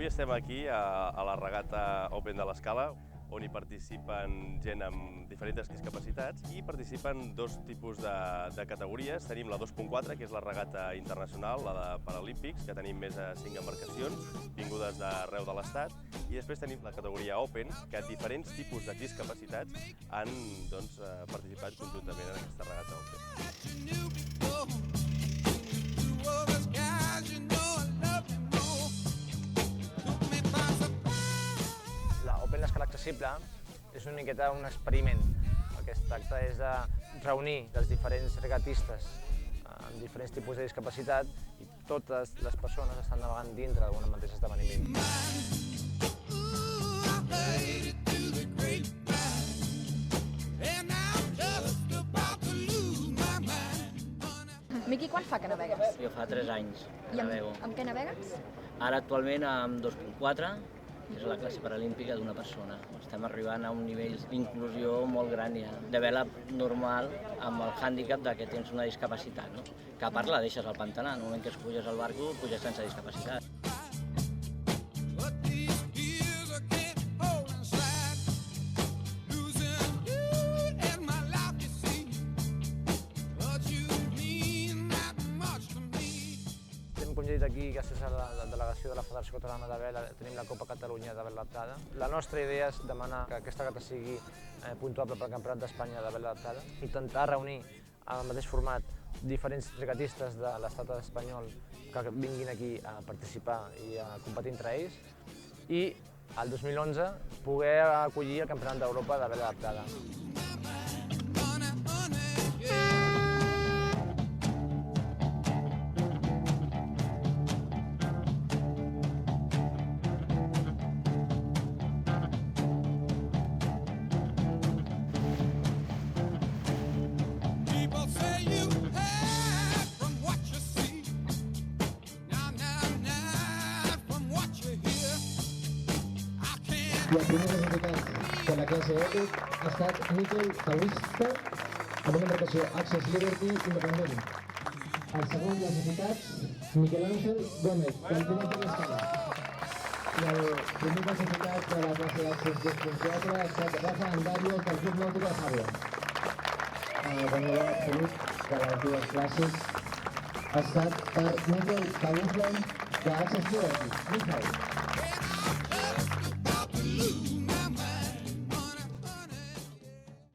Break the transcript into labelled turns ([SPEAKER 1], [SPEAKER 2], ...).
[SPEAKER 1] Avui estem aquí a la regata Open de l'Escala, on hi participen gent amb diferents discapacitats i participen dos tipus de categories. Tenim la 2.4, que és la regata internacional, la de Paralímpics, que tenim més de 5 embarcacions vingudes d'arreu de l'Estat, i després tenim la categoria Open, que diferents tipus de discapacitats han participat conjuntament en aquesta regata Open.
[SPEAKER 2] L'Open l'Escala Accessible és una miqueta un experiment. El que es tracta és de reunir els diferents regatistes amb diferents tipus de discapacitat i totes les persones estan navegant dintre d'un mateix esdeveniment.
[SPEAKER 3] Miqui, quan fa que navegues?
[SPEAKER 4] Jo fa 3 anys que navego.
[SPEAKER 3] Amb què navegues?
[SPEAKER 4] Ara actualment amb 2.4, que és la classe paralímpica d'una persona. Estem arribant a un nivell d'inclusió molt gran ja, de vela normal amb el hàndicap de que tens una discapacitat, no? Que a part la deixes al pantanal, en el moment que es puges al barco, puges sense discapacitat.
[SPEAKER 2] Com ja he dit aquí, gràcies a la delegació de la Federació Catalana de Vela, tenim la Copa Catalunya de Vela Adaptada. La nostra idea és demanar que aquesta regata sigui puntuable pel Campionat d'Espanya de Vela Adaptada, intentar reunir en el mateix format diferents regatistes de l'estat espanyol que vinguin aquí a participar i a competir entre ells, i el 2011 poder acollir el Campionat d'Europa de Vela Adaptada.
[SPEAKER 5] I el primer classificat de la classe Epic ha estat Miquel Calista amb una embarcació Access Liberty independent. El segon classificat, Miquel Ángel Gómez, campionat de l'Escala. I el primer classificat de la classe Access 2.4 ha estat Rafa Andario del Club Nàutic de Jàbia. El guanyador absolut de les dues classes ha estat per Miquel Calista de Access Liberty.